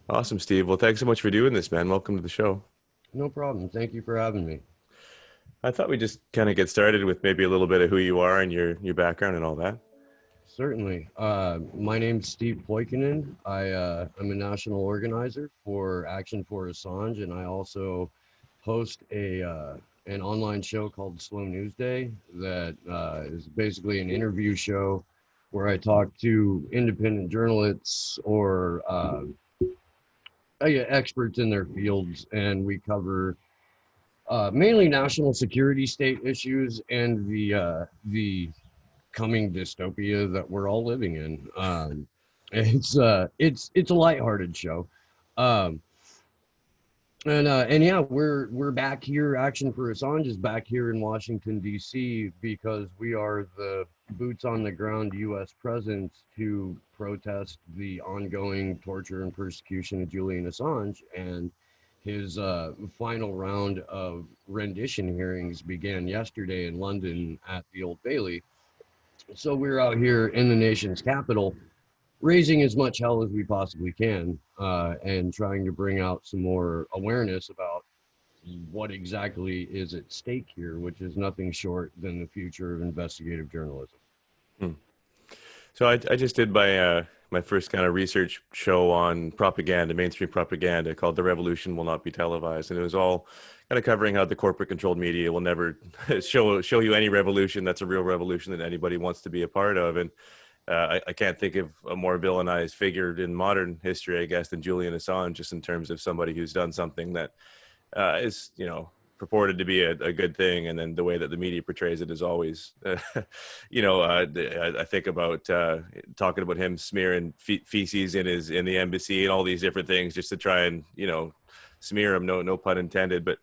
Awesome, Steve. Well, thanks so much for doing this, man. Welcome to the show. No problem. Thank you for having me. I thought we'd just kind of get started with maybe a little bit of who you are and your background and all that. Certainly. My name's Steve Poikonen. I'm a national organizer for Action for Assange, and I also host an online show called Slow News Day that is basically an interview show where I talk to independent journalists or yeah, experts in their fields, and we cover mainly national security state issues and the coming dystopia that we're all living in. It's a lighthearted show, um, and yeah, we're back here. Action for Assange is back here in Washington D.C. because we are the boots on the ground U.S. presence to protest the ongoing torture and persecution of Julian Assange, and his final round of rendition hearings began yesterday in London at the Old Bailey. So we're out here in the nation's capital, raising as much hell as we possibly can, and trying to bring out some more awareness about what exactly is at stake here, which is nothing short than the future of investigative journalism. Hmm. So I just did my first kind of research show on propaganda, mainstream propaganda, called "The Revolution Will Not Be Televised," and it was all kind of covering how the corporate-controlled media will never show you any revolution that's a real revolution that anybody wants to be a part of. And I can't think of a more villainized figure in modern history, I guess, than Julian Assange, just in terms of somebody who's done something that is, purported to be a good thing, and then the way that the media portrays it is always, I think about talking about him smearing feces in the embassy and all these different things just to try and smear him. No pun intended, but.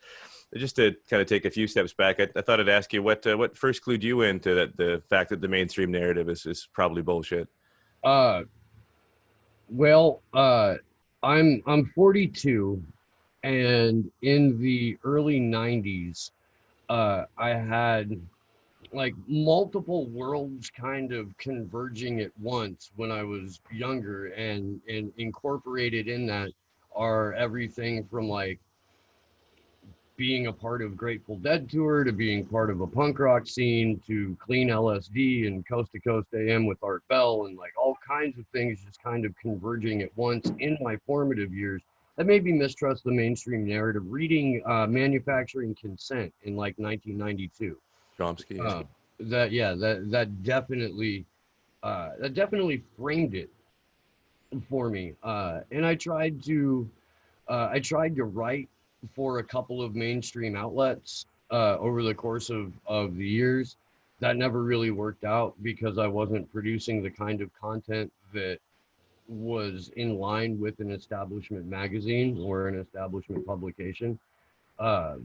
Just to kind of take a few steps back, I thought I'd ask you what first clued you into that the fact that the mainstream narrative is probably bullshit. Uh, well, I'm 42, and in the early 90s, I had like multiple worlds kind of converging at once when I was younger, and incorporated in that are everything from like being a part of Grateful Dead tour to being part of a punk rock scene to clean LSD and Coast to Coast AM with Art Bell, and like all kinds of things just kind of converging at once in my formative years that made me mistrust the mainstream narrative. Reading Manufacturing Consent in like 1992, Chomsky, yeah. uh, that yeah that definitely framed it for me, and I tried to write for a couple of mainstream outlets over the course of the years. That never really worked out because I wasn't producing the kind of content that was in line with an establishment magazine or an establishment publication. Uh,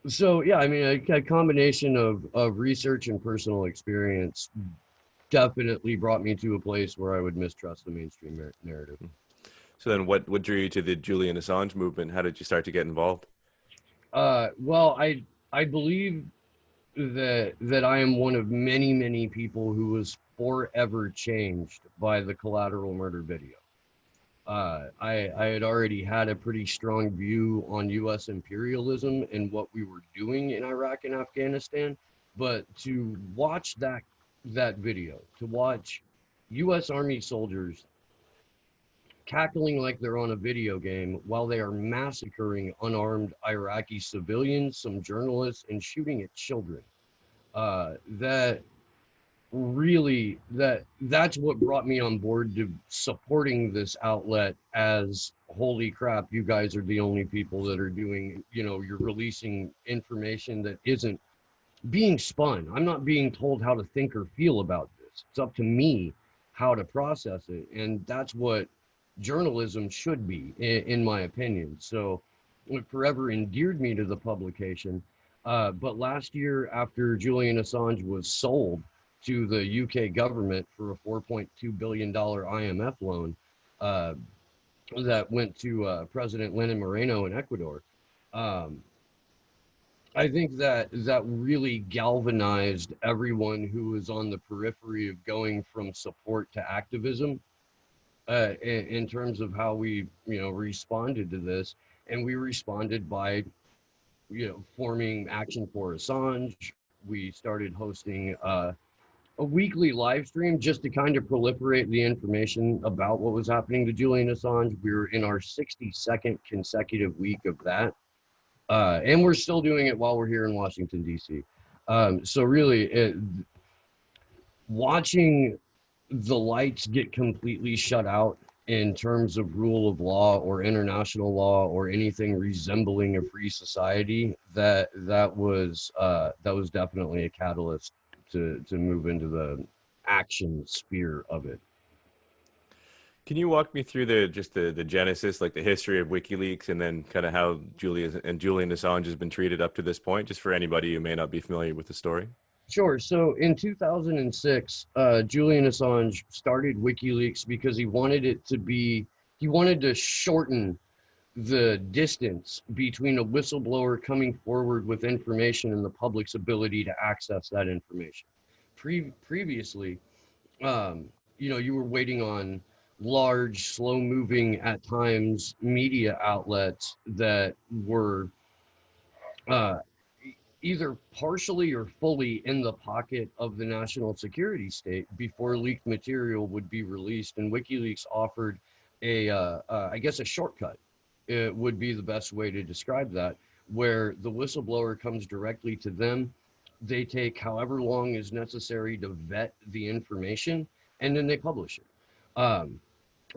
so yeah, I mean, a combination of research and personal experience definitely brought me to a place where I would mistrust the mainstream narrative. So then, what drew you to the Julian Assange movement? How did you start to get involved? Well, I believe that I am one of many people who was forever changed by the Collateral murder video. I had already had a pretty strong view on U.S. imperialism and what we were doing in Iraq and Afghanistan, but to watch that video, to watch U.S. Army soldiers cackling like they're on a video game while they are massacring unarmed Iraqi civilians, some journalists, and shooting at children. That really that's what brought me on board to supporting this outlet as holy crap, you guys are the only people that are doing, you're releasing information that isn't being spun. I'm not being told how to think or feel about this. It's up to me how to process it. And that's what journalism should be, in my opinion. So it forever endeared me to the publication. But last year, after Julian Assange was sold to the UK government for a $4.2 billion IMF loan uh, that went to President Lenin Moreno in Ecuador, um, I think that really galvanized everyone who was on the periphery of going from support to activism. in terms of how we, responded to this. And we responded by, forming Action for Assange. We started hosting a weekly live stream just to kind of proliferate the information about what was happening to Julian Assange. We were in our 62nd consecutive week of that. And we're still doing it while we're here in Washington, D.C. So really, watching the lights get completely shut out in terms of rule of law or international law or anything resembling a free society, that was definitely a catalyst to move into the action sphere of it. Can you walk me through the genesis, like the history of WikiLeaks, and then kind of how Julian Assange has been treated up to this point, just for anybody who may not be familiar with the story? Sure. So in 2006, Julian Assange started WikiLeaks because he wanted to shorten the distance between a whistleblower coming forward with information and the public's ability to access that information. Previously, you were waiting on large, slow moving at times media outlets that were uh, either partially or fully in the pocket of the national security state before leaked material would be released. And WikiLeaks offered I guess, a shortcut. It would be the best way to describe that, where the whistleblower comes directly to them. They take however long is necessary to vet the information, and then they publish it.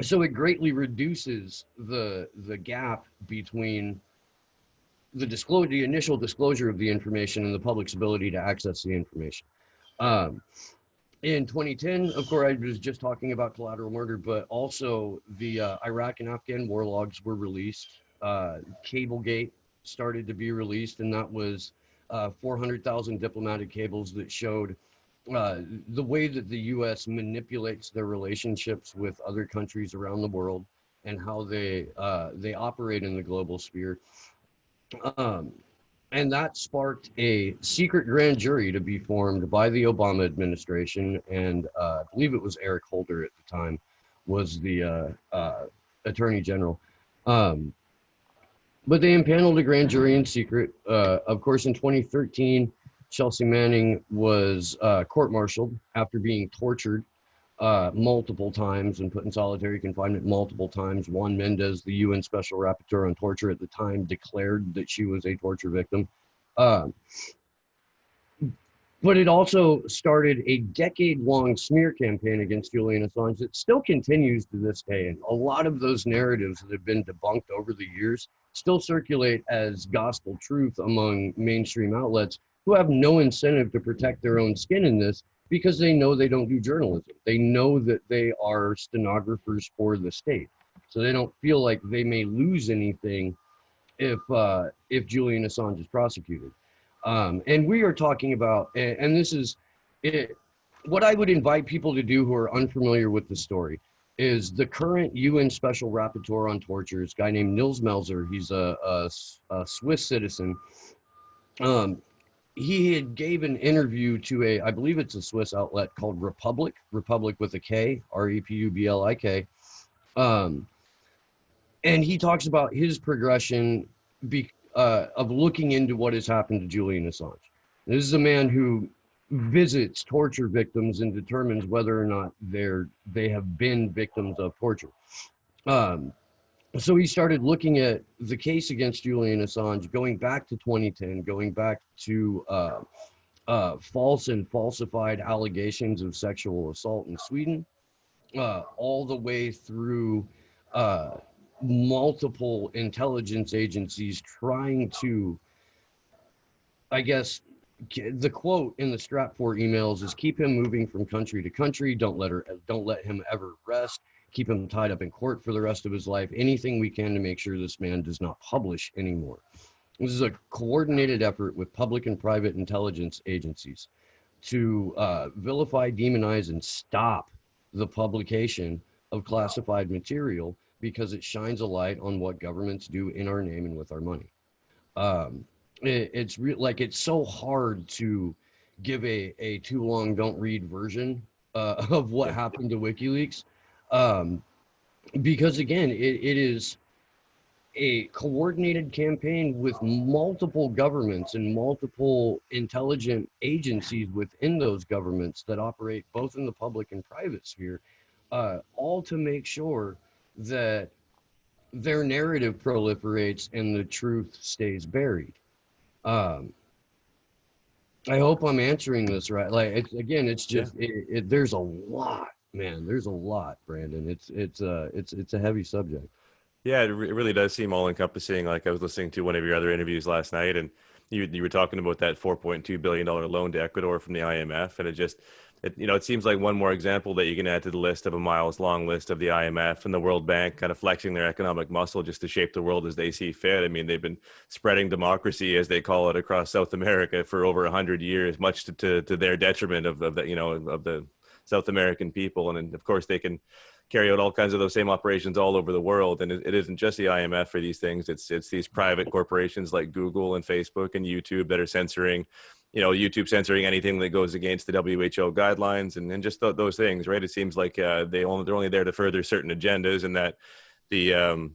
So it greatly reduces the gap between the initial disclosure of the information and the public's ability to access the information. Um, in 2010, of course, I was just talking about collateral murder, but also the Iraq and Afghan war logs were released. Cablegate started to be released, and that was 400,000 diplomatic cables that showed the way that the U.S. manipulates their relationships with other countries around the world and how they operate in the global sphere. Um, and that sparked a secret grand jury to be formed by the Obama administration, and I believe it was Eric Holder at the time was the attorney general. Um, but they impaneled a grand jury in secret. Of course, in 2013, Chelsea Manning was court-martialed after being tortured multiple times and put in solitary confinement multiple times. Juan Mendez, the UN Special Rapporteur on Torture at the time, declared that she was a torture victim. Uh, but it also started a decade-long smear campaign against Julian Assange that still continues to this day. And a lot of those narratives that have been debunked over the years still circulate as gospel truth among mainstream outlets who have no incentive to protect their own skin in this, because they know they don't do journalism. They know that they are stenographers for the state. So they don't feel like they may lose anything if Julian Assange is prosecuted. And we are talking about, and this is it, what I would invite people to do who are unfamiliar with the story, is the current UN Special Rapporteur on Torture, is a guy named Nils Melzer. He's a Swiss citizen. He had gave an interview to I believe it's a Swiss outlet called Republic with a K, Republik. And he talks about his progression of looking into what has happened to Julian Assange. This is a man who visits torture victims and determines whether or not they have been victims of torture. So he started looking at the case against Julian Assange, going back to 2010, going back to false and falsified allegations of sexual assault in Sweden, all the way through multiple intelligence agencies trying to, I guess, the quote in the Stratfor emails is, keep him moving from country to country. Don't let him ever rest. Keep him tied up in court for the rest of his life. Anything we can to make sure this man does not publish anymore. This is a coordinated effort with public and private intelligence agencies to vilify, demonize, and stop the publication of classified material, because it shines a light on what governments do in our name and with our money. It's so hard to give a too long don't read version of what happened to WikiLeaks. because again, it is a coordinated campaign with multiple governments and multiple intelligent agencies within those governments that operate both in the public and private sphere, all to make sure that their narrative proliferates and the truth stays buried. Um, I hope I'm answering this right. Like, it's again, it's Yeah. just there's a lot, man. There's a lot, Brandon. It's a heavy subject. Yeah, it really does seem all encompassing. Like I was listening to one of your other interviews last night, and you were talking about that $4.2 billion loan to Ecuador from the IMF, and it seems like one more example that you can add to the list of a miles long list of the IMF and the World Bank kind of flexing their economic muscle just to shape the world as they see fit. I mean, they've been spreading democracy, as they call it, across South America for over 100 years, much to their detriment of the of the South American people, and of course they can carry out all kinds of those same operations all over the world. And it isn't just the IMF for these things. It's these private corporations like Google and Facebook and YouTube that are censoring, YouTube censoring anything that goes against the WHO guidelines and just those things, right? It seems like they're only there to further certain agendas, and that the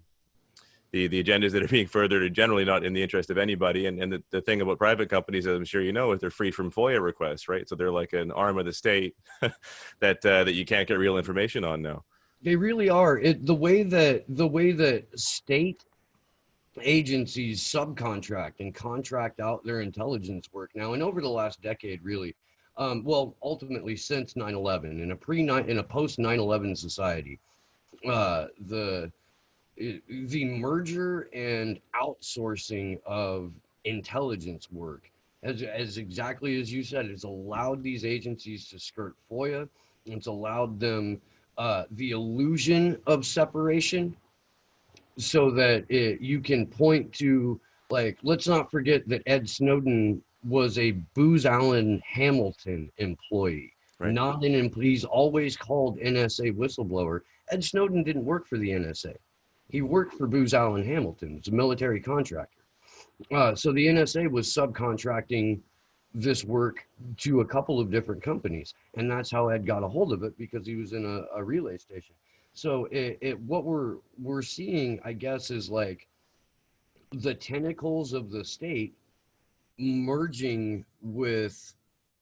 the agendas that are being furthered are generally not in the interest of anybody. And the thing about private companies, as I'm sure you know, is they're free from FOIA requests, right? So they're like an arm of the state that you can't get real information on now. They really are. The way that state agencies subcontract and contract out their intelligence work now, and over the last decade, really, well, ultimately since 9/11, in a post 9/11 society, the merger and outsourcing of intelligence work, as exactly as you said, has allowed these agencies to skirt FOIA. It's allowed them the illusion of separation, so that you can point to, like, let's not forget that Ed Snowden was a Booz Allen Hamilton employee, Right. not an employee. He's always called NSA whistleblower. Ed Snowden didn't work for the NSA. He worked for Booz Allen Hamilton. It's a military contractor. So the NSA was subcontracting this work to a couple of different companies, and that's how Ed got a hold of it, because he was in a relay station. So what we're seeing, I guess, is like the tentacles of the state merging with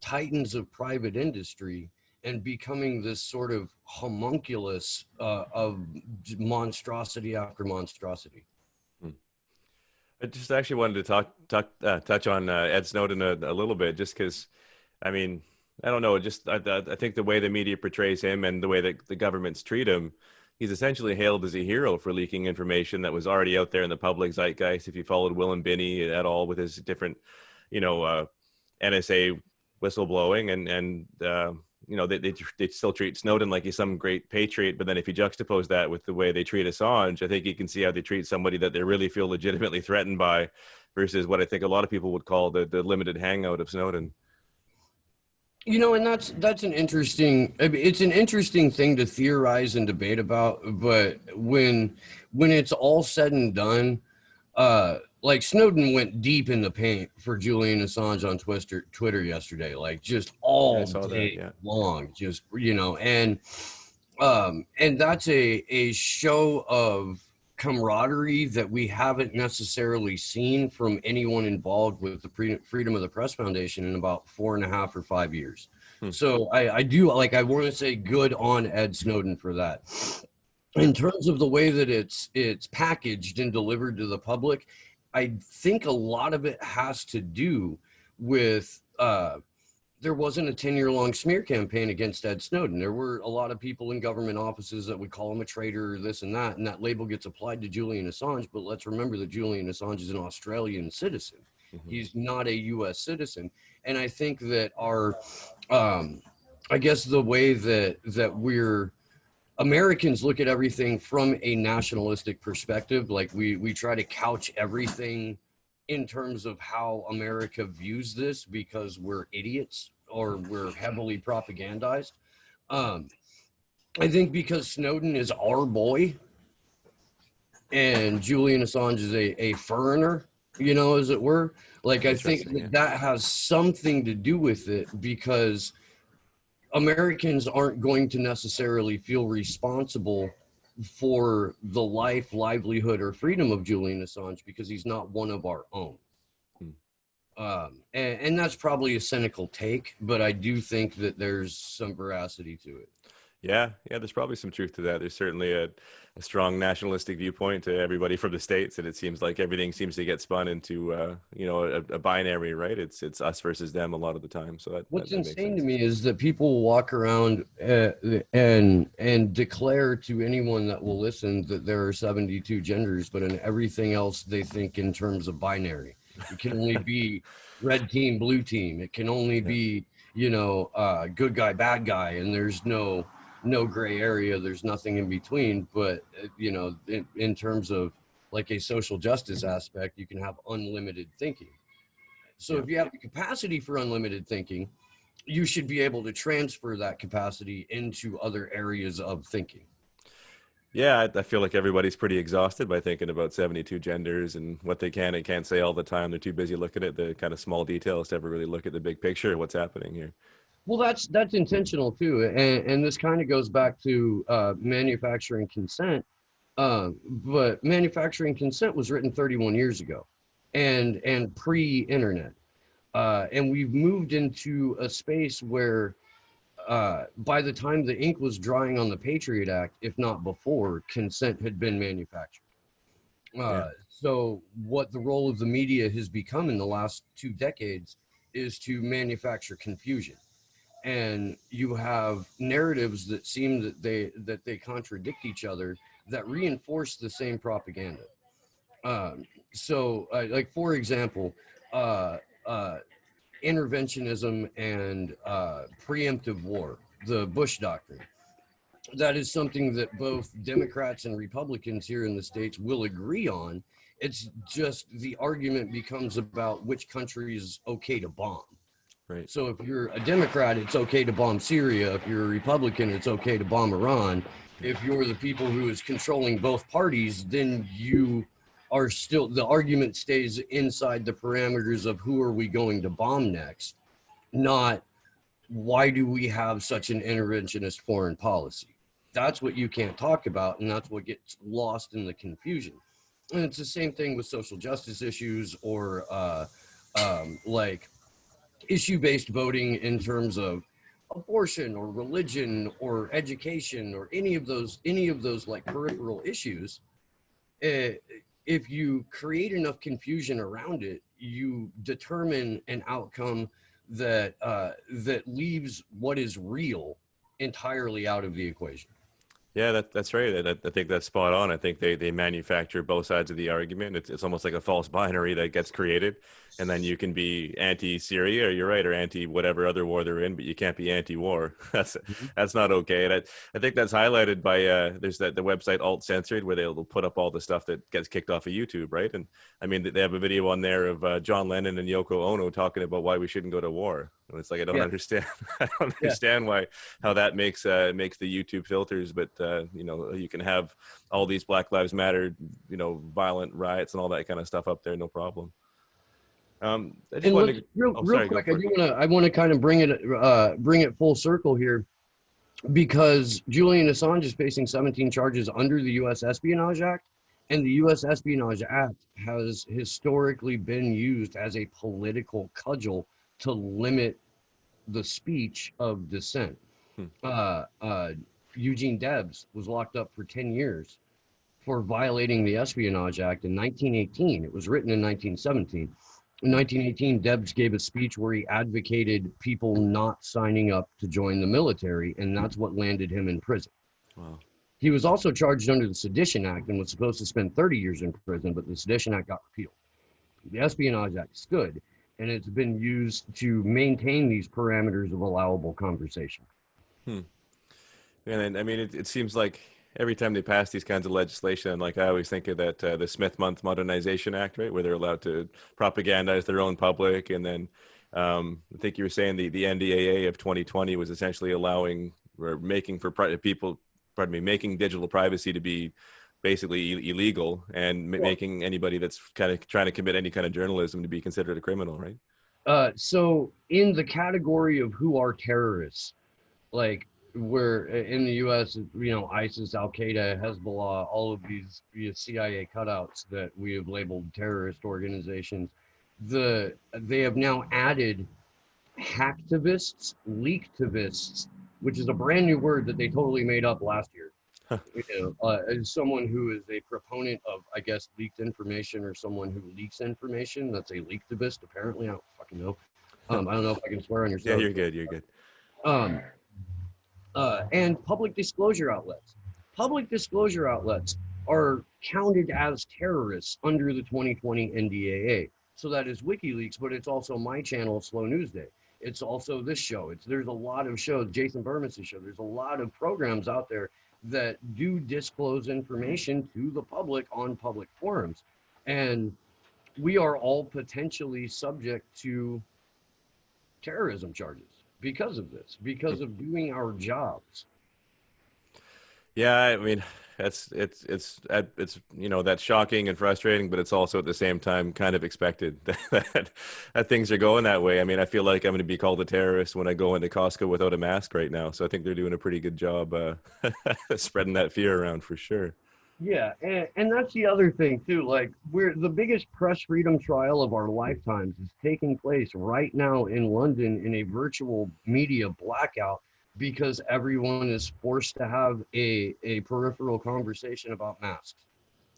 titans of private industry and becoming this sort of homunculus of monstrosity after monstrosity. Hmm. I just actually wanted to touch on Ed Snowden a little bit, just because, I mean, I don't know, just I think the way the media portrays him and the way that the governments treat him, he's essentially hailed as a hero for leaking information that was already out there in the public zeitgeist. If you followed Willem Binney at all with his different, you know, uh, NSA whistleblowing, and they still treat Snowden like he's some great patriot. But then if you juxtapose that with the way they treat Assange, I think you can see how they treat somebody that they really feel legitimately threatened by, versus what I think a lot of people would call the limited hangout of Snowden. And that's an interesting. I mean, it's an interesting thing to theorize and debate about. But when it's all said and done, like, Snowden went deep in the paint for Julian Assange on Twitter yesterday, like just Yeah, I all saw that. day Yeah. long, just and that's a show of camaraderie that we haven't necessarily seen from anyone involved with the Freedom of the Press Foundation in about 4.5 or 5 years. Hmm. So I do, like, I want to say good on Ed Snowden for that. In terms of the way that it's packaged and delivered to the public, I think a lot of it has to do with there wasn't a 10-year-long smear campaign against Ed Snowden. There were a lot of people in government offices that would call him a traitor or this and that label gets applied to Julian Assange. But let's remember that Julian Assange is an Australian citizen. Mm-hmm. He's not a U.S. citizen. And I think that I guess the way that we're Americans look at everything from a nationalistic perspective. Like, we try to couch everything in terms of how America views this because we're idiots or we're heavily propagandized. Um, I think because Snowden is our boy and Julian Assange is a foreigner, as it were. Like, I think Interesting. Yeah. that has something to do with it, because Americans aren't going to necessarily feel responsible for the life, livelihood, or freedom of Julian Assange because he's not one of our own. Hmm. And that's probably a cynical take, but I do think that there's some veracity to it. Yeah, yeah, there's probably some truth to that. There's certainly a strong nationalistic viewpoint to everybody from the States, and it seems like everything seems to get spun into a binary, right? It's us versus them a lot of the time. So What's that makes insane to sense. me is that people walk around and declare to anyone that will listen that there are 72 genders, but in everything else they think in terms of binary. It can only be red team, blue team. It can only Yeah. be, good guy, bad guy, and there's no gray area. There's nothing in between. But in terms of like a social justice aspect, you can have unlimited thinking. So Yeah. if you have the capacity for unlimited thinking, you should be able to transfer that capacity into other areas of thinking. Yeah, I feel like everybody's pretty exhausted by thinking about 72 genders and what they can and can't say all the time. They're too busy looking at the kind of small details to ever really look at the big picture of what's happening here. Well, that's intentional too, and this kind of goes back to manufacturing consent. But manufacturing consent was written 31 years ago, and pre-internet, and we've moved into a space where by the time the ink was drying on the Patriot Act, if not before, consent had been manufactured. Yeah. So what the role of the media has become in the last 2 decades is to manufacture confusion. And you have narratives that seem that they contradict each other that reinforce the same propaganda. Like for example, uh, uh, interventionism and preemptive war, the Bush Doctrine. That is something that both Democrats and Republicans here in the States will agree on. It's just the argument becomes about which country is okay to bomb. Right. So if you're a Democrat, it's okay to bomb Syria. If you're a Republican, it's okay to bomb Iran. If you're the people who is controlling both parties, then you are still, the argument stays inside the parameters of who are we going to bomb next, not why do we have such an interventionist foreign policy. That's what you can't talk about, and that's what gets lost in the confusion. And it's the same thing with social justice issues or like issue-based voting in terms of abortion or religion or education or any of those like peripheral issues. If you create enough confusion around it, you determine an outcome that leaves what is real entirely out of the equation. Yeah, that's right. I think that's spot on. I think they manufacture both sides of the argument. It's almost like a false binary that gets created, and then you can be anti-Syria, or you're right, or anti whatever other war they're in, but you can't be anti-war. Mhm. That's not okay. And I think that's highlighted by there's the website Alt Censored where they'll put up all the stuff that gets kicked off of YouTube, right? And I mean they have a video on there of John Lennon and Yoko Ono talking about why we shouldn't go to war. And it's like I don't Yeah, understand. I don't yeah. understand why how that makes the YouTube filters, but you can have all these Black Lives Matter, violent riots and all that kind of stuff up there, no problem. I just And let's wanted to. Oh, real sorry, go quick. I for it. do want to kind of bring it full circle here because Julian Assange is facing 17 charges under the U.S. Espionage Act, and the U.S. Espionage Act has historically been used as a political cudgel to limit the speech of dissent. Hmm. Uh, uh, Eugene Debs was locked up for 10 years for violating the Espionage Act in 1918. It was written in 1917. In 1918, Debs gave a speech where he advocated people not signing up to join the military, and that's what landed him in prison. Wow. He was also charged under the Sedition Act and was supposed to spend 30 years in prison, but the Sedition Act got repealed. The Espionage Act stood, and it's been used to maintain these parameters of allowable conversation. Hmm. And I mean, it seems like every time they pass these kinds of legislation, like I always think of that the Smith-Month Modernization Act, right, where they're allowed to propagandize their own public, and then I think you were saying the NDAA of 2020 was essentially allowing or making for people, pardon me, making digital privacy to be basically illegal and Well, making anybody that's kind of trying to commit any kind of journalism to be considered a criminal, right? so in the category of who are terrorists, like where in the U.S., ISIS, Al Qaeda, Hezbollah, all of these CIA cutouts that we have labeled terrorist organizations, they have now added hacktivists, leaktivists, which is a brand new word that they totally made up last year. As someone who is a proponent of, I guess, leaked information, or someone who leaks information, that's a leaktivist. Apparently, I don't fucking know. I don't know if I can swear on your Yeah, show. you're good. You're good. Um, and public disclosure outlets. Public disclosure outlets are counted as terrorists under the 2020 NDAA. So that is WikiLeaks, but it's also my channel, Slow News Day. It's also this show. There's a lot of shows, Jason Bermas' show. There's a lot of programs out there that do disclose information to the public on public forums. And we are all potentially subject to terrorism charges because of this, because of doing our jobs. Yeah, I mean, it's that's shocking and frustrating, but it's also at the same time kind of expected that things are going that way. I mean, I feel like I'm going to be called a terrorist when I go into Costco without a mask right now. So I think they're doing a pretty good job spreading that fear around for sure. Yeah, and that's the other thing too. Like, we're the biggest press freedom trial of our lifetimes is taking place right now in London in a virtual media blackout because everyone is forced to have a peripheral conversation about masks.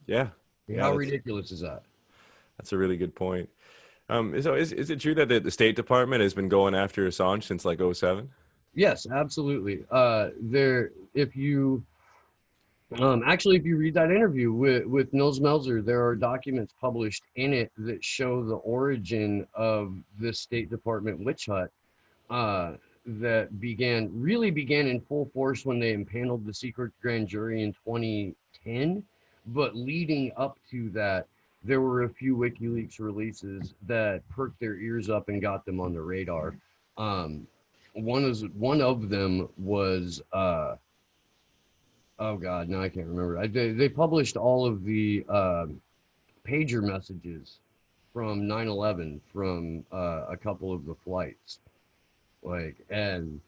Yeah, yeah, How ridiculous is that? that's a really good point. Is it true that the State Department has been going after Assange since like '07? Yes, absolutely. If you actually, if you read that interview with Nils Melzer, there are documents published in it that show the origin of this State Department witch hunt that really began in full force when they impaneled the secret grand jury in 2010. But leading up to that, there were a few WikiLeaks releases that perked their ears up and got them on the radar. Um, one of them was oh God, no, I can't remember. They published all of the pager messages from 9/11 from a couple of the flights, and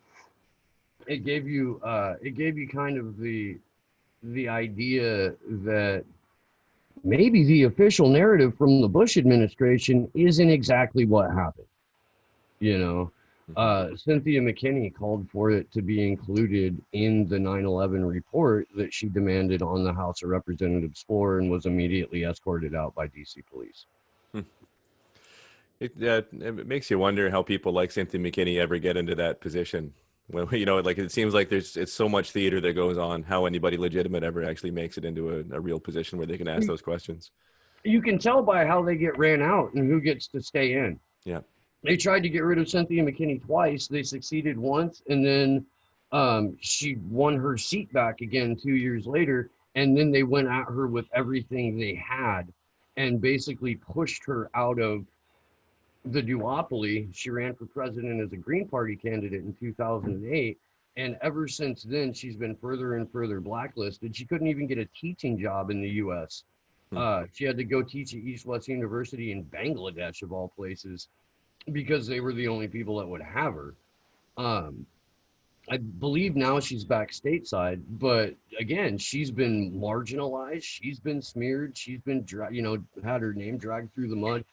it gave you kind of the idea that maybe the official narrative from the Bush administration isn't exactly what happened. You know, Cynthia McKinney called for it to be included in the 9/11 report that she demanded on the House of Representatives floor and was immediately escorted out by DC police. It makes you wonder how people like Cynthia McKinney ever get into that position. Well, like it seems like it's so much theater that goes on. How anybody legitimate ever actually makes it into a real position where they can ask those questions. You can tell by how they get ran out and who gets to stay in. Yeah. They tried to get rid of Cynthia McKinney twice. They succeeded once, and then she won her seat back again 2 years later. And then they went at her with everything they had and basically pushed her out of the duopoly. She ran for president as a Green Party candidate in 2008. And ever since then, she's been further and further blacklisted. She couldn't even get a teaching job in the U.S. She had to go teach at East West University in Bangladesh, of all places, because they were the only people that would have her. I believe now she's back stateside, but again, she's been marginalized. She's been smeared. She's been, had her name dragged through the mud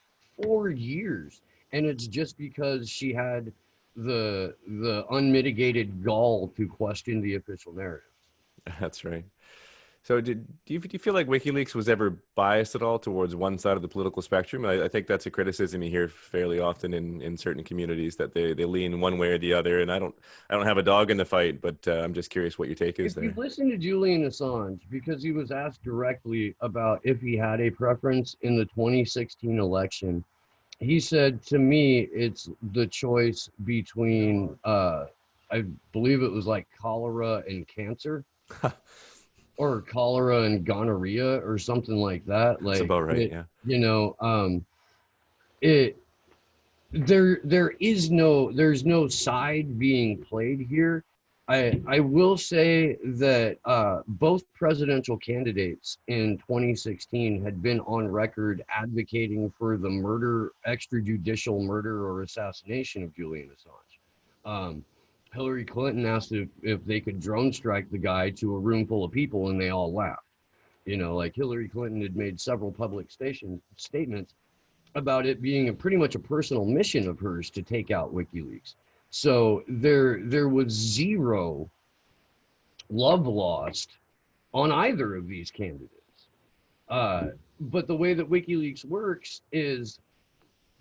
for years. And it's just because she had the unmitigated gall to question the official narrative. That's right. So do you feel like WikiLeaks was ever biased at all towards one side of the political spectrum? I think that's a criticism you hear fairly often in certain communities, that they lean one way or the other. And I don't have a dog in the fight, but I'm just curious what your take is there. If you listen to Julian Assange, because he was asked directly about if he had a preference in the 2016 election, he said, to me, it's the choice between, I believe it was like cholera and cancer. Or cholera and gonorrhea or something like that. That's about right. Yeah. There's no side being played here. I will say that both presidential candidates in 2016 had been on record advocating for the extrajudicial murder or assassination of Julian Assange. Hillary Clinton asked if they could drone strike the guy to a room full of people, and they all laughed. You know, like Hillary Clinton had made several public statements about it being pretty much a personal mission of hers to take out WikiLeaks. So there was zero love lost on either of these candidates. But the way that WikiLeaks works is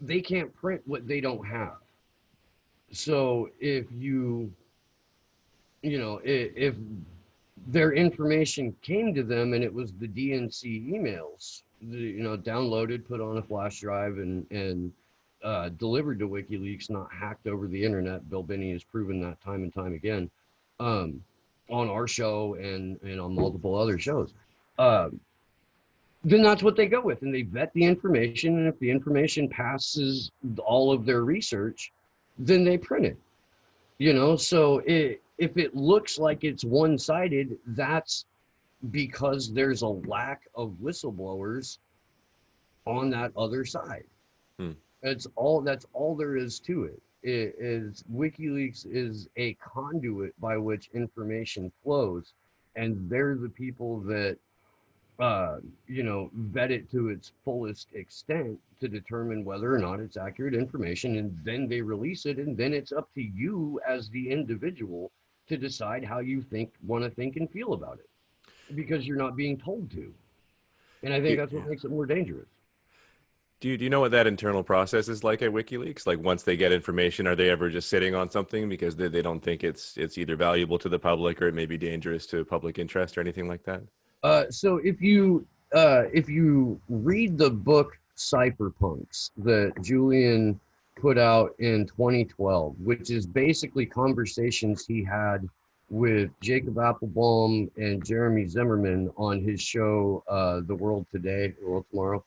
they can't print what they don't have. So if if their information came to them and it was the DNC emails, downloaded, put on a flash drive, and delivered to WikiLeaks, not hacked over the internet. Bill Binney has proven that time and time again, on our show and on multiple other shows. Then that's what they go with, and they vet the information, and if the information passes all of their research, then they print it. So if it looks like it's one-sided, that's because there's a lack of whistleblowers on that other side. That's all there is to it. WikiLeaks is a conduit by which information flows, and they're the people that vet it to its fullest extent to determine whether or not it's accurate information, and then they release it, and then it's up to you as the individual to decide how you want to think and feel about it, because you're not being told to. And I think that's what makes it more dangerous. Do you know what that internal process is like at WikiLeaks? Like, once they get information, are they ever just sitting on something because they don't think it's either valuable to the public or it may be dangerous to public interest or anything like that? So if you read the book Cypherpunks that Julian put out in 2012, which is basically conversations he had with Jacob Applebaum and Jeremy Zimmerman on his show, The World Today, The World Tomorrow.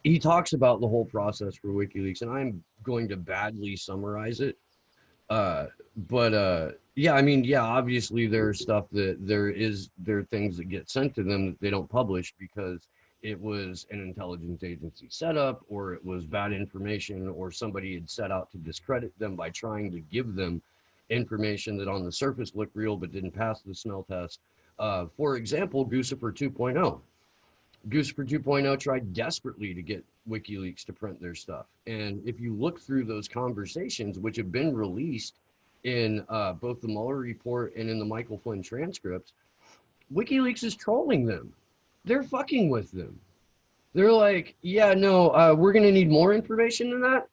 He talks about the whole process for WikiLeaks, and I'm going to badly summarize it. Obviously there's stuff that there are things that get sent to them that they don't publish because it was an intelligence agency setup, or it was bad information, or somebody had set out to discredit them by trying to give them information that on the surface looked real but didn't pass the smell test. For example, Guccifer 2.0. Guccifer 2.0 tried desperately to get WikiLeaks to print their stuff. And if you look through those conversations, which have been released in both the Mueller report and in the Michael Flynn transcripts, WikiLeaks is trolling them. They're fucking with them. They're like, yeah, no, we're going to need more information than that.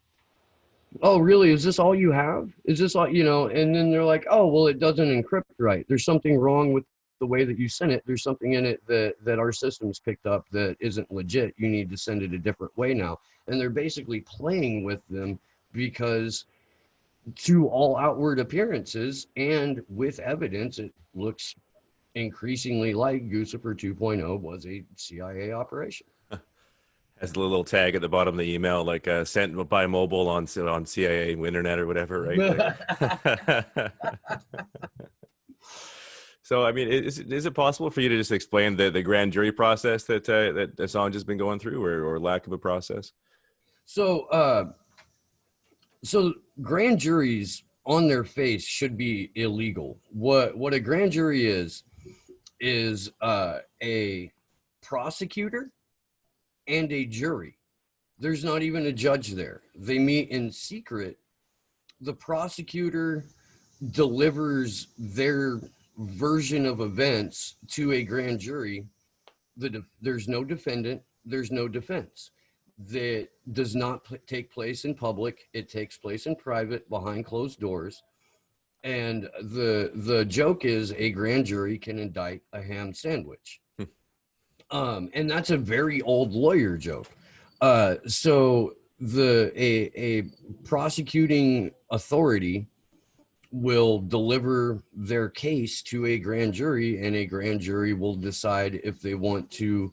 Oh, really? Is this all you have? Is this all, and then they're like, oh, well, it doesn't encrypt right. There's something wrong with the way that you sent it. There's something in it that our systems picked up that isn't legit. You need to send it a different way now. And they're basically playing with them because to all outward appearances and with evidence, it looks increasingly like Guccifer 2.0 was a CIA operation. Has the little tag at the bottom of the email, like sent by mobile on CIA internet or whatever, right? So, I mean, is it possible for you to just explain the grand jury process that Assange has been going through, or lack of a process? So grand juries on their face should be illegal. What a grand jury is a prosecutor and a jury. There's not even a judge there. They meet in secret. The prosecutor delivers their version of events to a grand jury. There's no defendant, there's no defense. That does not take place in public. It takes place in private, behind closed doors. And the joke is a grand jury can indict a ham sandwich. And that's a very old lawyer joke. So a prosecuting authority will deliver their case to a grand jury, and a grand jury will decide if they want to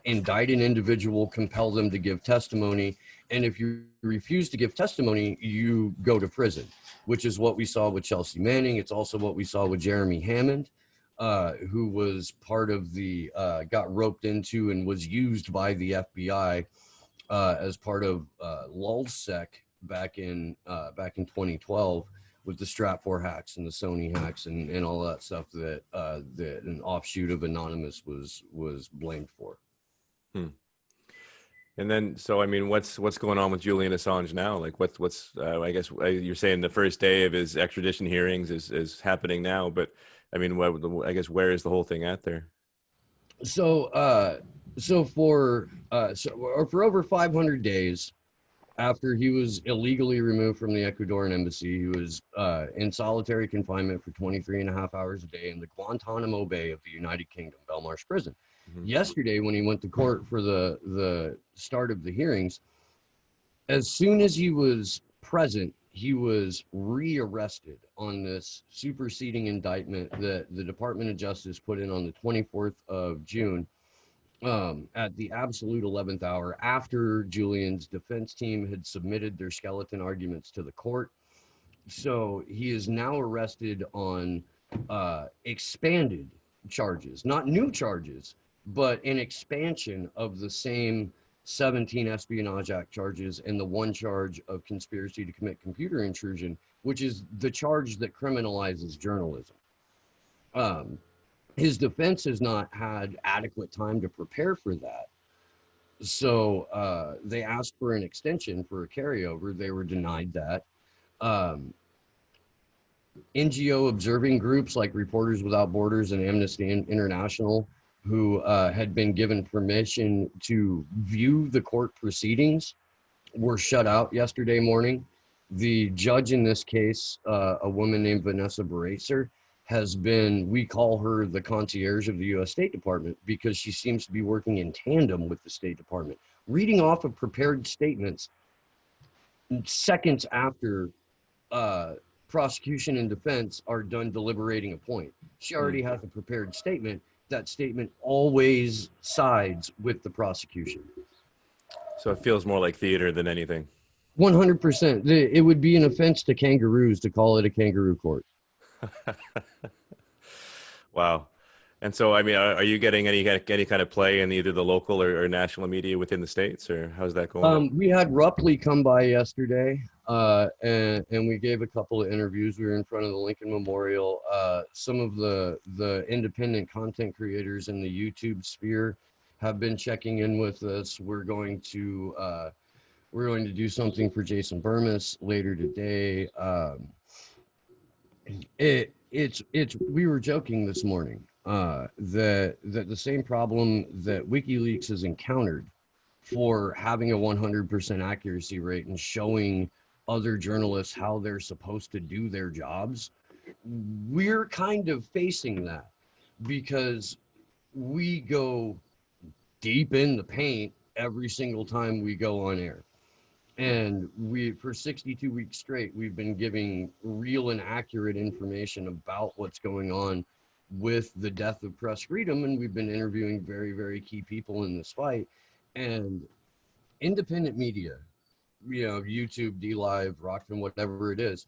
indict an individual, compel them to give testimony. And if you refuse to give testimony, you go to prison, which is what we saw with Chelsea Manning. It's also what we saw with Jeremy Hammond, who was part of got roped into and was used by the FBI as part of LulzSec back in 2012 with the Stratfor hacks and the Sony hacks and all that stuff that that an offshoot of Anonymous was blamed for. Hmm. And then, so I mean, what's going on with Julian Assange now? Like, what's I guess you're saying the first day of his extradition hearings is happening now, but I mean, I guess where is the whole thing at there? For over 500 days after he was illegally removed from the Ecuadorian embassy, he was in solitary confinement for 23 and a half hours a day in the Guantanamo Bay of the United Kingdom, Belmarsh prison. Mm-hmm. Yesterday, when he went to court for the start of the hearings, as soon as he was present, he was rearrested on this superseding indictment that the Department of Justice put in on the 24th of June at the absolute 11th hour, after Julian's defense team had submitted their skeleton arguments to the court. So he is now arrested on expanded charges, not new charges, but an expansion of the same 17 Espionage Act charges and the one charge of conspiracy to commit computer intrusion, which is the charge that criminalizes journalism. His defense has not had adequate time to prepare for that. So they asked for an extension for a carryover. They were denied that. NGO observing groups like Reporters Without Borders and Amnesty International, who had been given permission to view the court proceedings, were shut out yesterday morning. The judge in this case, a woman named Vanessa Baracer, has been, we call her the concierge of the U.S. State Department, because she seems to be working in tandem with the State Department, reading off of prepared statements seconds after prosecution and defense are done deliberating a point. She already has a prepared statement. That statement always sides with the prosecution. So it feels more like theater than anything. 100%. It would be an offense to kangaroos to call it a kangaroo court. Wow. And so, I mean, are you getting any kind of play in either the local or national media within the States, or how's that going? We had Rupley come by yesterday, and we gave a couple of interviews. We were in front of the Lincoln Memorial. Some of the independent content creators in the YouTube sphere have been checking in with us. We're going to do something for Jason Burmis later today. We were joking this morning that the same problem that WikiLeaks has encountered for having a 100% accuracy rate and showing other journalists how they're supposed to do their jobs, we're kind of facing that because we go deep in the paint every single time we go on air. And for 62 weeks straight, we've been giving real and accurate information about what's going on with the death of press freedom. And we've been interviewing very, very key people in this fight. And independent media, YouTube, DLive, Rockfin, whatever it is,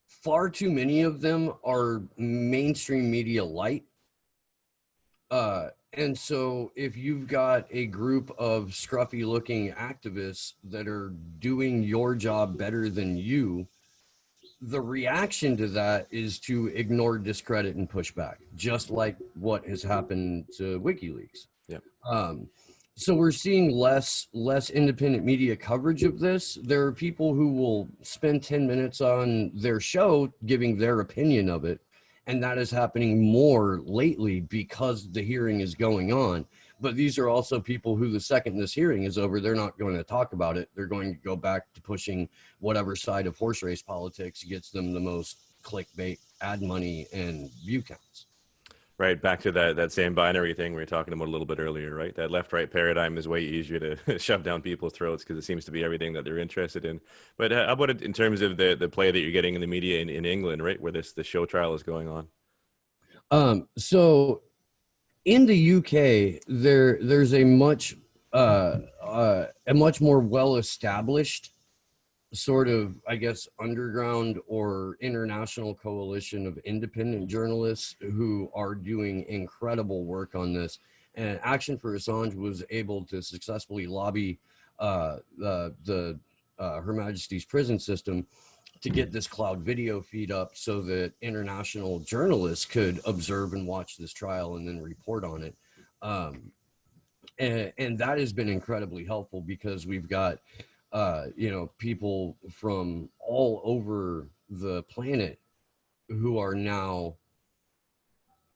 far too many of them are mainstream media light. And so if you've got a group of scruffy looking activists that are doing your job better than you, the reaction to that is to ignore, discredit, and push back, just like what has happened to WikiLeaks. Yeah. So we're seeing less independent media coverage of this. There are people who will spend 10 minutes on their show giving their opinion of it. And that is happening more lately because the hearing is going on. But these are also people who, the second this hearing is over, they're not going to talk about it. They're going to go back to pushing whatever side of horse race politics gets them the most clickbait, ad money, and view counts. Right, back to that same binary thing we were talking about a little bit earlier, right? That left-right paradigm is way easier to shove down people's throats because it seems to be everything that they're interested in. But how about it in terms of the play that you're getting in the media in England, right, where the show trial is going on? So in the UK, there's a much more well-established sort of, I guess, underground or international coalition of independent journalists who are doing incredible work on this. And Action for Assange was able to successfully lobby Her Majesty's prison system to get this cloud video feed up so that international journalists could observe and watch this trial and then report on it. And that has been incredibly helpful because we've got, people from all over the planet who are now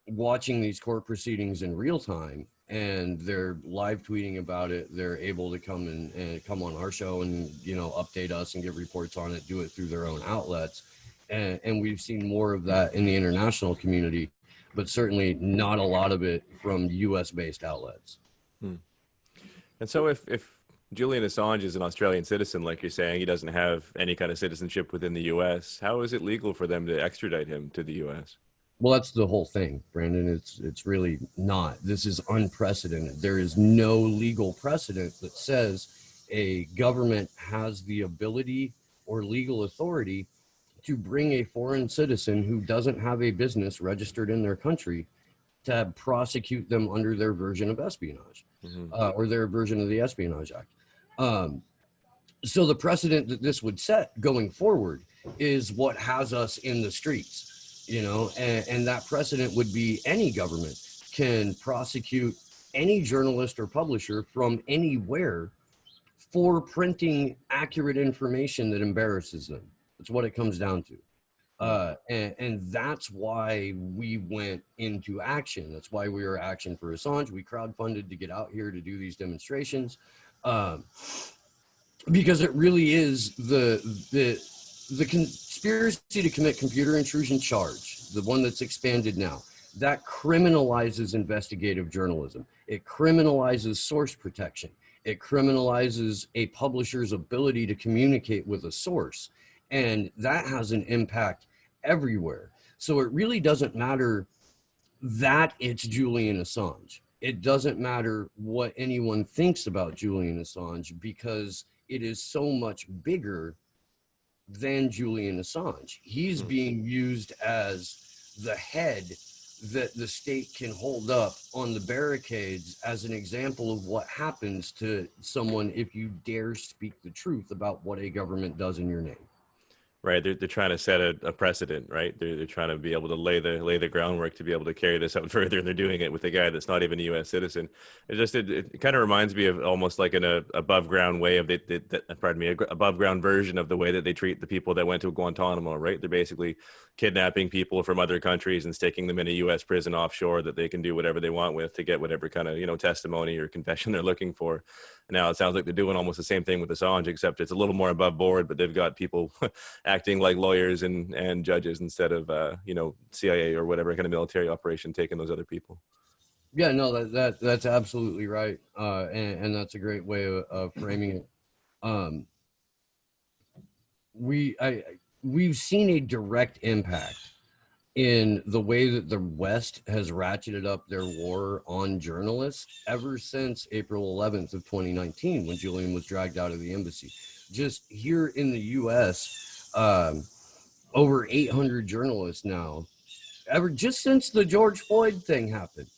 watching these court proceedings in real time, and they're live tweeting about it. They're able to come and come on our show and, update us and give reports on it, do it through their own outlets. And we've seen more of that in the international community, but certainly not a lot of it from US based outlets. And so if Julian Assange is an Australian citizen, like you're saying, he doesn't have any kind of citizenship within the US, how is it legal for them to extradite him to the US? Well, that's the whole thing, Brandon. It's really not. This is unprecedented. There is no legal precedent that says a government has the ability or legal authority to bring a foreign citizen who doesn't have a business registered in their country to prosecute them under their version of espionage, or their version of the Espionage Act. So the precedent that this would set going forward is what has us in the streets. And that precedent would be any government can prosecute any journalist or publisher from anywhere for printing accurate information that embarrasses them. That's what it comes down to. And that's why we went into action. That's why we were Action for Assange. We crowdfunded to get out here to do these demonstrations, because it really is the conspiracy to commit computer intrusion charge, the one that's expanded now, that criminalizes investigative journalism. It criminalizes source protection. It criminalizes a publisher's ability to communicate with a source. And that has an impact everywhere. So it really doesn't matter that it's Julian Assange. It doesn't matter what anyone thinks about Julian Assange, because it is so much bigger than Julian Assange. He's being used as the head that the state can hold up on the barricades as an example of what happens to someone if you dare speak the truth about what a government does in your name. Right, they're trying to set a precedent, right? They're trying to be able to lay the groundwork to be able to carry this out further, and they're doing it with a guy that's not even a U.S. citizen. It kind of reminds me of almost like an above ground way of above ground version of the way that they treat the people that went to Guantanamo, right? They're basically kidnapping people from other countries and sticking them in a U.S. prison offshore that they can do whatever they want with to get whatever kind of testimony or confession they're looking for. Now it sounds like they're doing almost the same thing with Assange, except it's a little more above board, but they've got people acting like lawyers and judges instead of, CIA or whatever kind of military operation taking those other people. Yeah, no, that's absolutely right. And that's a great way of framing it. We've seen a direct impact in the way that the West has ratcheted up their war on journalists ever since April 11th of 2019, when Julian was dragged out of the embassy. Just here in the U.S., over 800 journalists now, just since the George Floyd thing happened.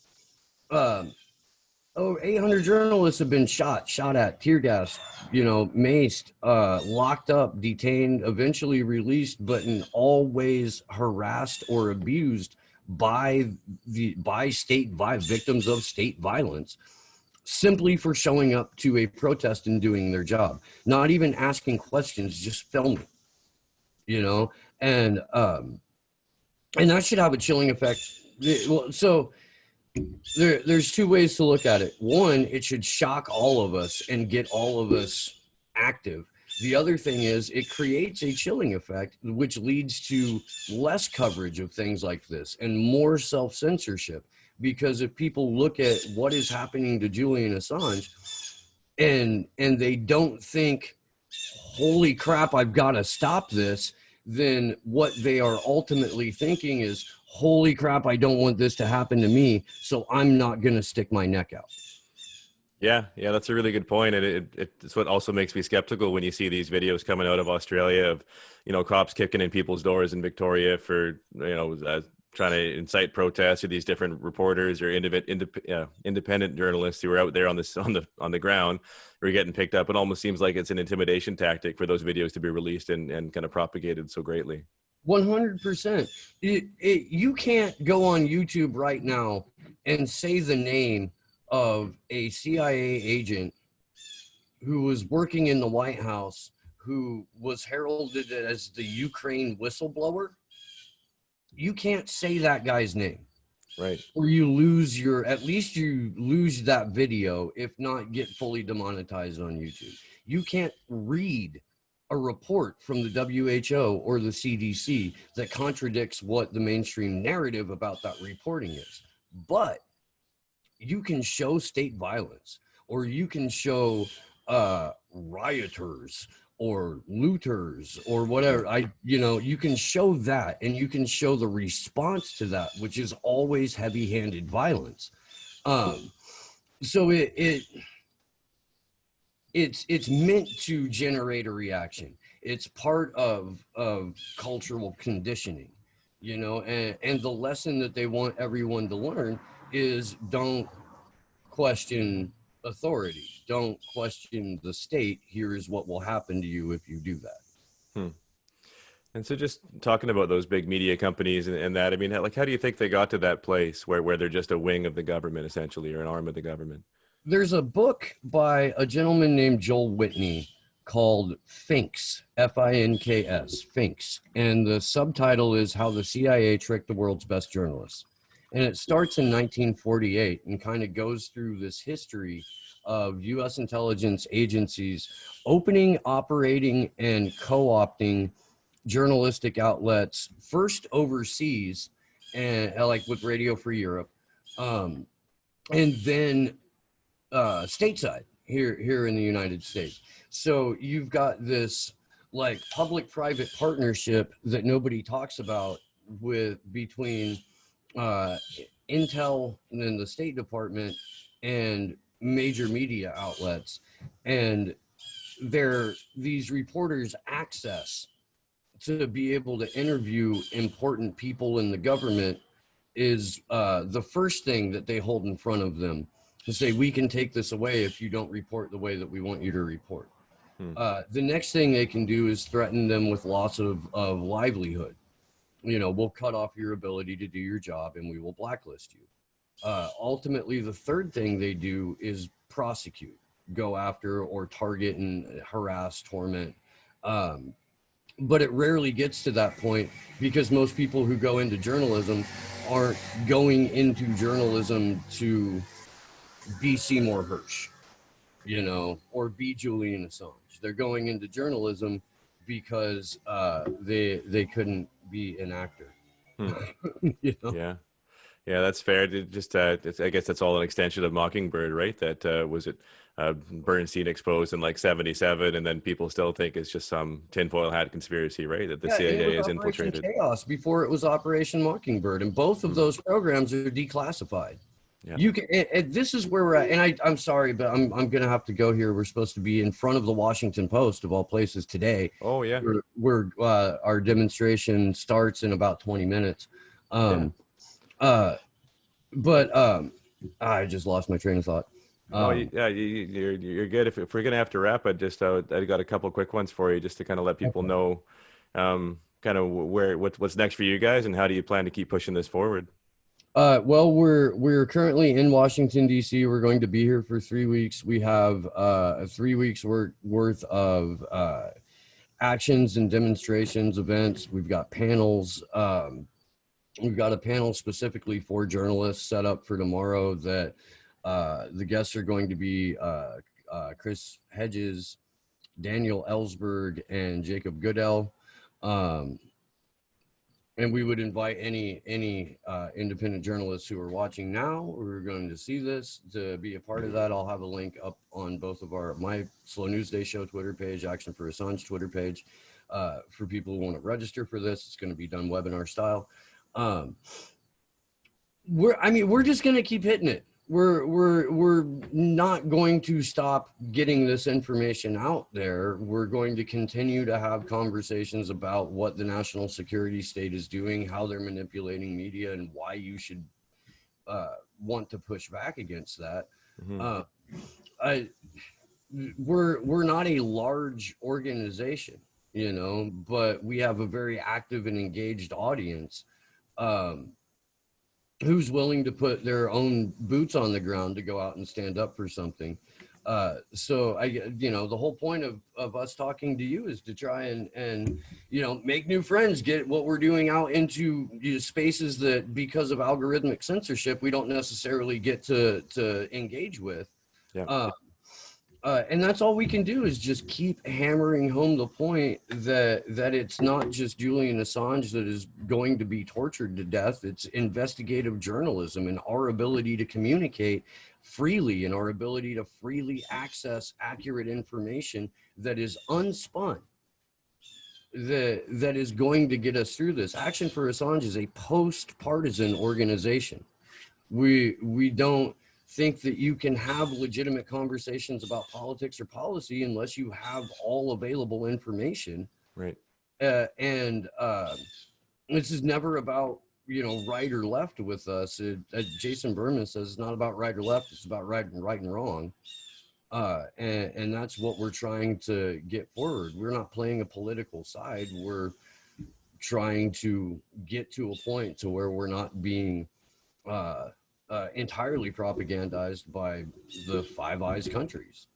Over 800 journalists have been shot at, tear gassed, maced, locked up, detained, eventually released, but in all ways harassed or abused by victims of state violence, simply for showing up to a protest and doing their job, not even asking questions, just filming, and that should have a chilling effect. So there's two ways to look at it. One, it should shock all of us and get all of us active. The other thing is it creates a chilling effect, which leads to less coverage of things like this and more self-censorship. Because if people look at what is happening to Julian Assange and they don't think, holy crap, I've got to stop this, then what they are ultimately thinking is, holy crap, I don't want this to happen to me, so I'm not going to stick my neck out. Yeah, that's a really good point. And it's what also makes me skeptical when you see these videos coming out of Australia of, cops kicking in people's doors in Victoria for, trying to incite protests, or these different reporters or independent journalists who are out there on the ground who are getting picked up. It almost seems like it's an intimidation tactic for those videos to be released and kind of propagated so greatly. 100%. You can't go on YouTube right now and say the name of a CIA agent who was working in the White House, who was heralded as the Ukraine whistleblower. You can't say that guy's name. Right. Or you lose at least you lose that video, if not get fully demonetized on YouTube. You can't read a report from the WHO or the CDC that contradicts what the mainstream narrative about that reporting is. But you can show state violence, or you can show rioters or looters or whatever. You can show that, and you can show the response to that, which is always heavy-handed violence. So it's meant to generate a reaction. It's part of cultural conditioning, and the lesson that they want everyone to learn is don't question authority. Don't question the state. Here is what will happen to you if you do that. And so just talking about those big media companies and that, I mean, like, how do you think they got to that place where they're just a wing of the government, essentially, or an arm of the government? There's a book by a gentleman named Joel Whitney called Finks, Finks, Finks. And the subtitle is How the CIA Tricked the World's Best Journalists. And it starts in 1948 and kind of goes through this history of U.S. intelligence agencies opening, operating, and co-opting journalistic outlets, first overseas, and like with Radio Free Europe, and then stateside here in the United States. So you've got this like public-private partnership that nobody talks about between Intel and then the State Department and major media outlets, and these reporters access to be able to interview important people in the government is the first thing that they hold in front of them to say, we can take this away if you don't report the way that we want you to report. The next thing they can do is threaten them with loss of livelihood. We'll cut off your ability to do your job and we will blacklist you. Ultimately, the third thing they do is prosecute, go after or target and harass, torment. But it rarely gets to that point because most people who go into journalism aren't going into journalism to be Seymour Hersh, or be Julian Assange. They're going into journalism because they couldn't be an actor. Yeah, that's fair. I guess that's all an extension of Mockingbird, right? That was it. Bernstein exposed in like 1977, and then people still think it's just some tinfoil hat conspiracy, right? That the CIA is infiltrated. Chaos before it was Operation Mockingbird, and both of those programs are declassified. Yeah. You can. And this is where we're at, and I'm sorry, but I'm gonna have to go here. We're supposed to be in front of the Washington Post of all places today. Oh yeah. We're our demonstration starts in about 20 minutes. I just lost my train of thought. You're good. If we're gonna have to wrap it, I got a couple quick ones for you, just to kind of let people know, kind of what's next for you guys, and how do you plan to keep pushing this forward? Well, we're currently in Washington D.C. We're going to be here for 3 weeks. We have 3 weeks worth of actions and demonstrations, events. We've got panels. We've got a panel specifically for journalists set up for tomorrow that the guests are going to be Chris Hedges, Daniel Ellsberg, and Jacob Goodell. And we would invite any independent journalists who are watching now or who are going to see this to be a part of that. I'll have a link up on both of my Slow News Day Show Twitter page, Action for Assange Twitter page, for people who want to register for this. It's going to be done webinar style. We're just going to keep hitting it. we're not going to stop getting this information out there. We're going to continue to have conversations about what the national security state is doing, how they're manipulating media, and why you should want to push back against that. Mm-hmm. We're not a large organization, but we have a very active and engaged audience. Who's willing to put their own boots on the ground to go out and stand up for something. So the whole point of us talking to you is to try and make new friends, get what we're doing out into spaces that, because of algorithmic censorship, we don't necessarily get to engage with. Yeah. And that's all we can do, is just keep hammering home the point that it's not just Julian Assange that is going to be tortured to death. It's investigative journalism and our ability to communicate freely and our ability to freely access accurate information that is unspun that is going to get us through this. Action for Assange is a post-partisan organization. We don't think that you can have legitimate conversations about politics or policy unless you have all available information. Right. And this is never about, right or left with us. Jason Berman says it's not about right or left. It's about right and wrong. And that's what we're trying to get forward. We're not playing a political side. We're trying to get to a point to where we're not being entirely propagandized by the Five Eyes countries.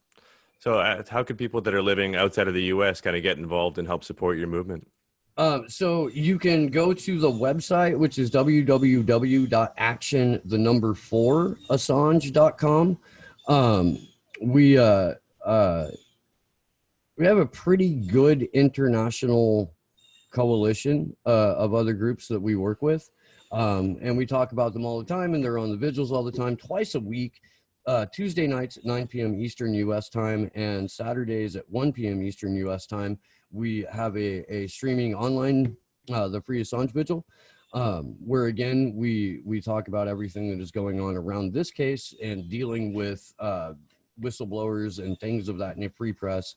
So how can people that are living outside of the U.S. kind of get involved and help support your movement? So you can go to the website, which is www.action4assange.com. We have a pretty good international coalition of other groups that we work with. And we talk about them all the time, and they're on the vigils all the time, twice a week, Tuesday nights at 9 p.m. Eastern U.S. time and Saturdays at 1 p.m. Eastern U.S. time. We have a streaming online, the Free Assange Vigil, where, again, we talk about everything that is going on around this case and dealing with whistleblowers and things of that in the free press.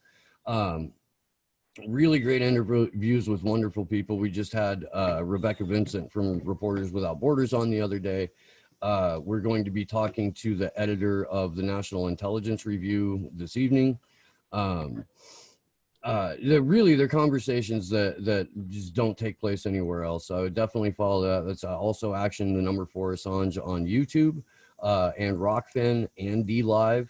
Really great interviews with wonderful people. We just had Rebecca Vincent from Reporters Without Borders on the other day. We're going to be talking to the editor of the National Intelligence Review this evening. They're conversations that just don't take place anywhere else. So I would definitely follow that. That's also Action, the number 4 Assange on YouTube, and Rockfin and DLive.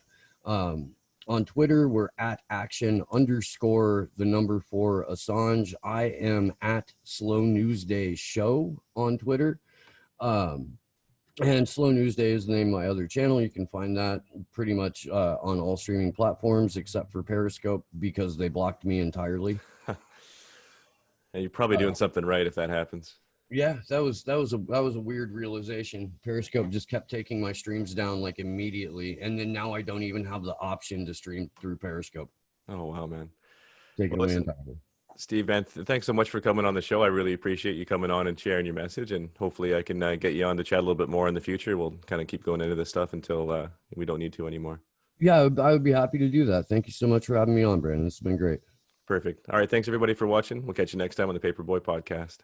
On Twitter, we're at action_the number 4 Assange. I am at Slow News Day Show on Twitter. And Slow News Day is the name of my other channel. You can find that pretty much on all streaming platforms except for Periscope, because they blocked me entirely. And you're probably doing something right if that happens. Yeah, that was a weird realization. Periscope just kept taking my streams down like immediately, and then now I don't even have the option to stream through Periscope. Oh wow, man! Taking away entirely. Steve, man, thanks so much for coming on the show. I really appreciate you coming on and sharing your message, and hopefully I can get you on to chat a little bit more in the future. We'll kind of keep going into this stuff until we don't need to anymore. Yeah, I would be happy to do that. Thank you so much for having me on, Brandon. This has been great. Perfect. All right, thanks everybody for watching. We'll catch you next time on the Paperboy podcast.